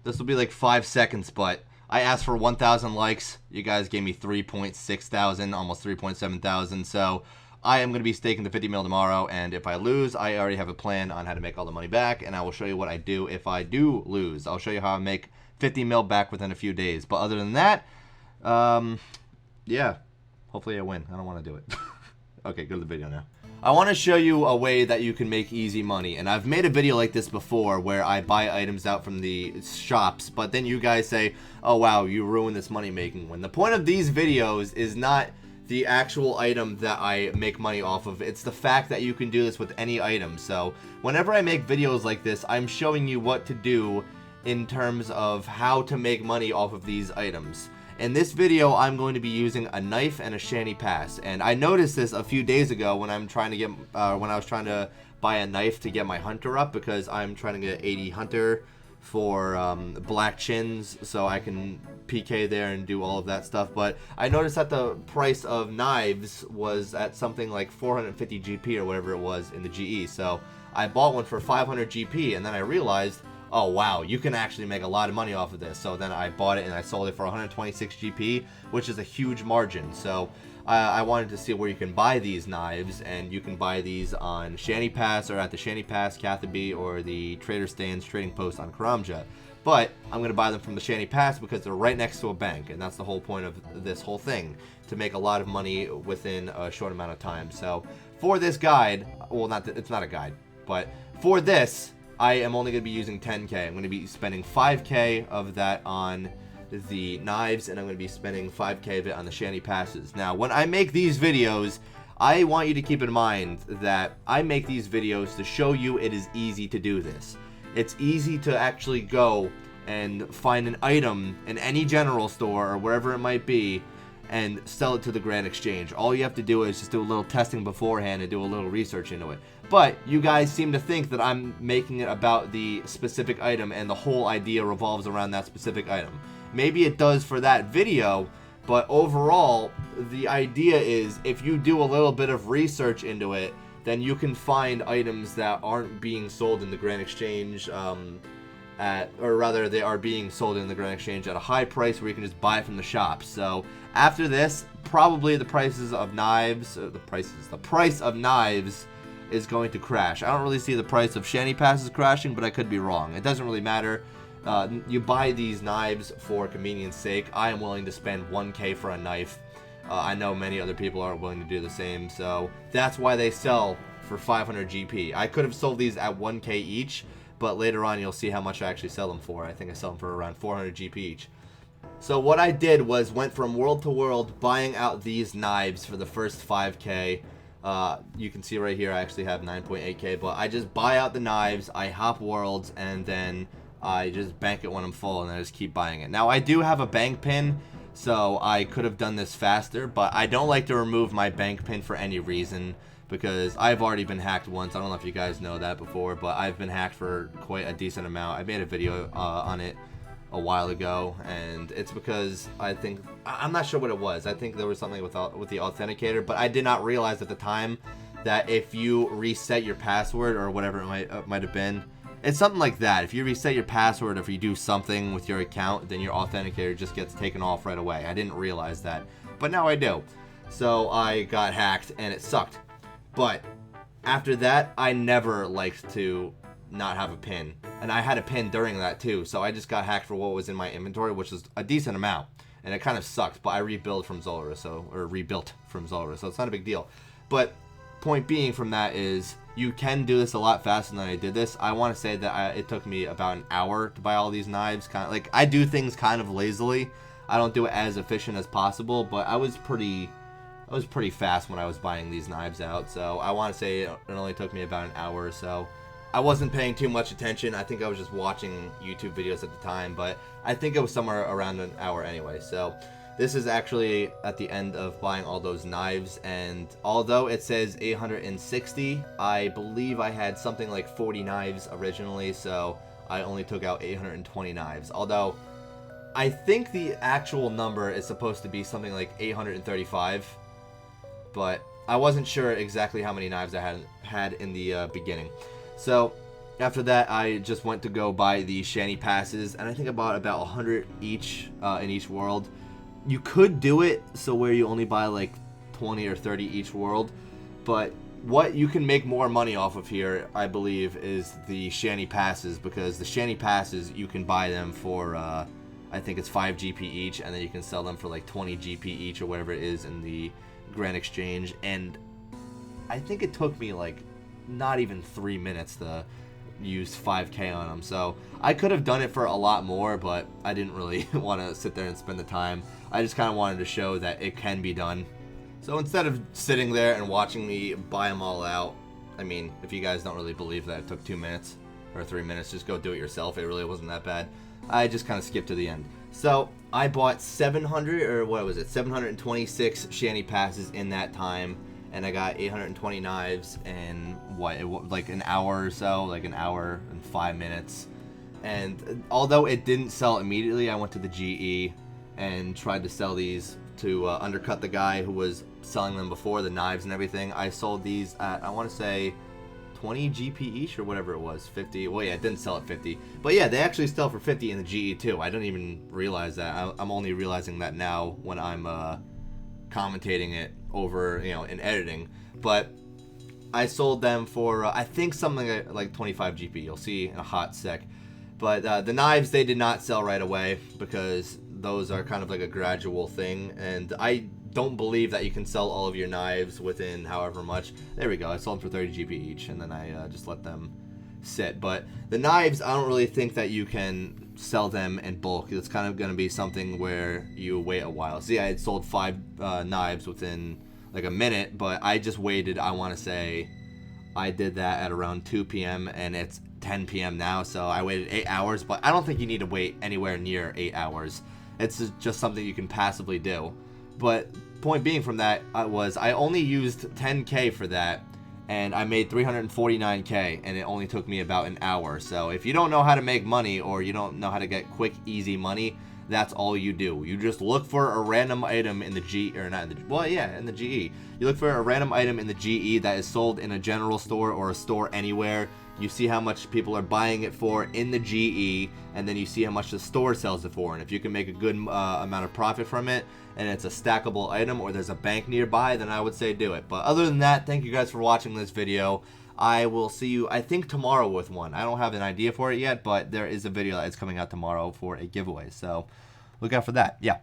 This will be like 5 seconds, but I asked for 1,000 likes. You guys gave me 3.6 thousand, almost 3.7 thousand. So I am going to be staking the 50 mil tomorrow, and if I lose, I already have a plan on how to make all the money back, and I will show you what I do if I do lose. I'll show you how I make 50 mil back within a few days. But other than that, yeah, hopefully I win. I don't want to do it. Okay, go to the video now. I want to show you a way that you can make easy money, and I've made a video like this before where I buy items out from the shops, but then you guys say, oh wow, you ruined this money making one. The point of these videos is not the actual item that I make money off of, it's the fact that you can do this with any item. So whenever I make videos like this, I'm showing you what to do in terms of how to make money off of these items. In this video, I'm going to be using a knife and a shanty pass, and I noticed this a few days ago when I'm trying to get when I was trying to buy a knife to get my hunter up, because I'm trying to get 80 hunter for black chins so I can PK there and do all of that stuff. But I noticed that the price of knives was at something like 450 GP or whatever it was in the GE, so I bought one for 500 GP, and then I realized, oh wow, you can actually make a lot of money off of this. So then I bought it and I sold it for 126 GP, which is a huge margin. So I wanted to see where you can buy these knives, and you can buy these on Shanty Pass or at the Shanty Pass, Cathabee, or the Trader Stan's Trading Post on Karamja. But I'm going to buy them from the Shanty Pass because they're right next to a bank, and that's the whole point of this whole thing, to make a lot of money within a short amount of time. So for this guide, well, it's not a guide, but for this, I am only going to be using 10k. I'm going to be spending 5k of that on the knives, and I'm going to be spending 5k of it on the shanty passes. Now, when I make these videos, I want you to keep in mind that I make these videos to show you it is easy to do this. It's easy to actually go and find an item in any general store or wherever it might be and sell it to the Grand Exchange. All you have to do is just do a little testing beforehand and do a little research into it. But you guys seem to think that I'm making it about the specific item and the whole idea revolves around that specific item. Maybe it does for that video, but overall, the idea is if you do a little bit of research into it, then you can find items that aren't being sold in the Grand Exchange or rather they are being sold in the Grand Exchange at a high price where you can just buy it from the shop. So after this, probably the prices of knives, the price of knives is going to crash. I don't really see the price of shanty passes crashing, but I could be wrong. It doesn't really matter. You buy these knives for convenience sake. I am willing to spend 1k for a knife. I know many other people aren't willing to do the same, so that's why they sell for 500 GP. I could have sold these at 1k each, but later on you'll see how much I actually sell them for. I think I sell them for around 400 GP each. So what I did was went from world to world buying out these knives for the first 5k. You can see right here I actually have 9.8k, but I just buy out the knives, I hop worlds, and then I just bank it when I'm full, and I just keep buying it. Now I do have a bank pin, so I could have done this faster, but I don't like to remove my bank pin for any reason, because I've already been hacked once. I don't know if you guys know that before, but I've been hacked for quite a decent amount. I made a video on it a while ago, and it's because I'm not sure what it was. I think there was something with the authenticator, but I did not realize at the time that if you reset your password or whatever it might have been, it's something like that. If you reset your password, if you do something with your account, then your authenticator just gets taken off right away. I didn't realize that, but now I do. So I got hacked and it sucked. But after that, I never liked to not have a pin, and I had a pin during that too, so I just got hacked for what was in my inventory, which was a decent amount, and it kind of sucked, but I rebuilt from Zolara, so it's not a big deal. But point being from that is you can do this a lot faster than I did this. I want to say that it took me about an hour to buy all these knives. Kind of like, I do things kind of lazily. I don't do it as efficient as possible, but I was pretty fast when I was buying these knives out, so I want to say it only took me about an hour or so. I wasn't paying too much attention. I think I was just watching YouTube videos at the time, but I think it was somewhere around an hour anyway. So this is actually at the end of buying all those knives, and although it says 860, I believe I had something like 40 knives originally, so I only took out 820 knives. Although I think the actual number is supposed to be something like 835, but I wasn't sure exactly how many knives I had in the beginning. So After that, I just went to go buy the shanty passes, and I think I bought about 100 each in each world. You could do it so where you only buy like 20 or 30 each world, but what you can make more money off of here, I believe, is the shanty passes, because the shanty passes, you can buy them for, I think it's 5 GP each, and then you can sell them for like 20 GP each or whatever it is in the Grand Exchange, and I think it took me like not even 3 minutes to use 5k on them, so I could have done it for a lot more, but I didn't really want to sit there and spend the time. I just kind of wanted to show that it can be done. So instead of sitting there and watching me buy them all out, I mean, if you guys don't really believe that it took 2 minutes or 3 minutes, just go do it yourself. It really wasn't that bad. I just kind of skipped to the end. So I bought 700, or what was it, 726 shanty passes in that time, and I got 820 knives in like an hour or so, like an hour and 5 minutes. And although it didn't sell immediately, I went to the GE and tried to sell these to undercut the guy who was selling them before, the knives and everything. I sold these at, I want to say, 20 GP each or whatever it was, 50. Well, yeah, it didn't sell at 50, but yeah, they actually sell for 50 in the GE too. I didn't even realize that. I'm only realizing that now when I'm commentating it over, you know, in editing. But I sold them for I think something like 25 GP. You'll see in a hot sec. But the knives, they did not sell right away, because those are kind of like a gradual thing, and I don't believe that you can sell all of your knives within however much. There we go. I sold them for 30 GP each, and then I just let them sit. But the knives, I don't really think that you can sell them in bulk. It's kind of going to be something where you wait a while. See, I had sold 5 knives within like a minute, but I just waited. I want to say I did that at around 2 p.m. and it's 10 p.m. now, so I waited 8 hours, but I don't think you need to wait anywhere near 8 hours. It's just something you can passively do. But point being from that was I only used 10k for that, and I made 349k, and it only took me about an hour. So if you don't know how to make money, or you don't know how to get quick, easy money, that's all you do. You just look for a random item in the GE, or not in the, well, yeah, in the GE. You look for a random item in the GE that is sold in a general store or a store anywhere. You see how much people are buying it for in the GE, and then you see how much the store sells it for. And if you can make a good amount of profit from it, and it's a stackable item, or there's a bank nearby, then I would say do it. But other than that, thank you guys for watching this video. I will see you, I think, tomorrow with one. I don't have an idea for it yet, but there is a video that's coming out tomorrow for a giveaway. So look out for that. Yeah.